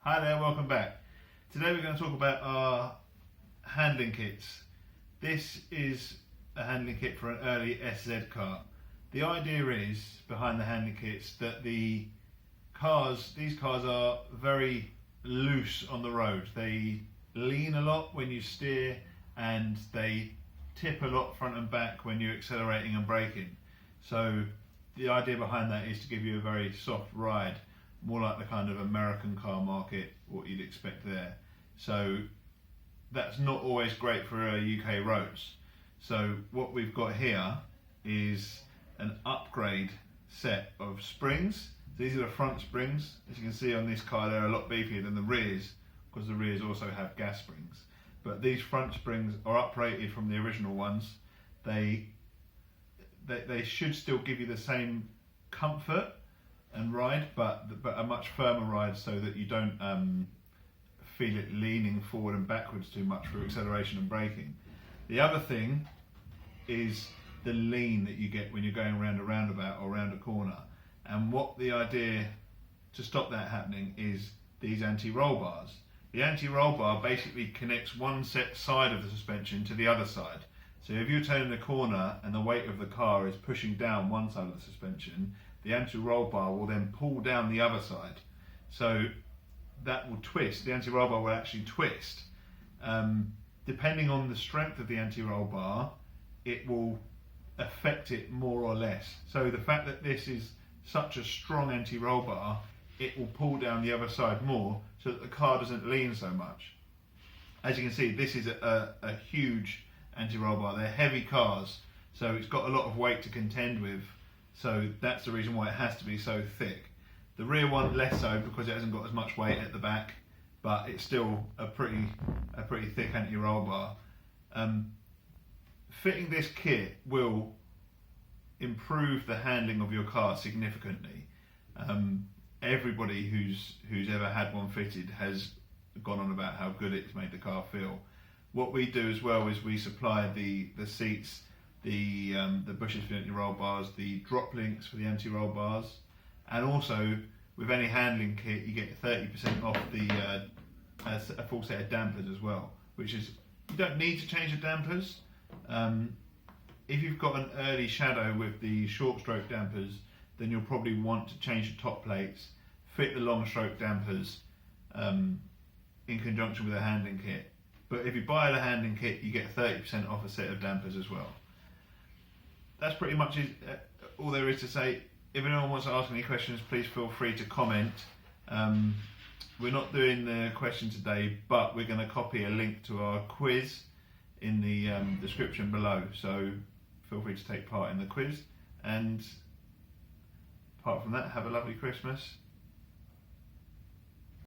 Hi there, welcome back. Today we're going to talk about our handling kits. This is a handling kit for an early SZ car. The idea is behind the handling kits that these cars are very loose on the road. They lean a lot when you steer and they tip a lot front and back when you're accelerating and braking. So the idea behind that is to give you a very soft ride, more like the kind of American car market, what you'd expect there. So that's not always great for UK roads. So what we've got here is an upgrade set of springs. These are the front springs. As you can see on this car, they're a lot beefier than the rears, because the rears also have gas springs. But these front springs are uprated from the original ones. They should still give you the same comfort and ride, but a much firmer ride, so that you don't feel it leaning forward and backwards too much for acceleration and braking. The other thing is the lean that you get when you're going around a roundabout or around a corner. And what the idea to stop that happening is these anti-roll bars. The anti-roll bar basically connects one set side of the suspension to the other side. So if you're turning a corner and the weight of the car is pushing down one side of the suspension, the anti-roll bar will then pull down the other side. So that will twist, the anti-roll bar will actually twist. Depending on the strength of the anti-roll bar, it will affect it more or less. So the fact that this is such a strong anti-roll bar, it will pull down the other side more, so that the car doesn't lean so much. As you can see, this is a huge anti-roll bar. They're heavy cars, so it's got a lot of weight to contend with. So that's the reason why it has to be so thick. The rear one less so, because it hasn't got as much weight at the back, but it's still a pretty thick anti-roll bar. Fitting this kit will improve the handling of your car significantly. Everybody who's ever had one fitted has gone on about how good it's made the car feel. What we do as well is we supply the seats, the bushes for the anti-roll bars, the drop links for the anti-roll bars, and also with any handling kit you get 30% off a full set of dampers as well, which is, you don't need to change the dampers. If you've got an early shadow with the short stroke dampers, then you'll probably want to change the top plates, fit the long stroke dampers in conjunction with a handling kit. But if you buy the handling kit, you get 30% off a set of dampers as well. That's pretty much all there is to say. If anyone wants to ask any questions, please feel free to comment. We're not doing the question today, but we're going to copy a link to our quiz in the description below. So feel free to take part in the quiz. And apart from that, have a lovely Christmas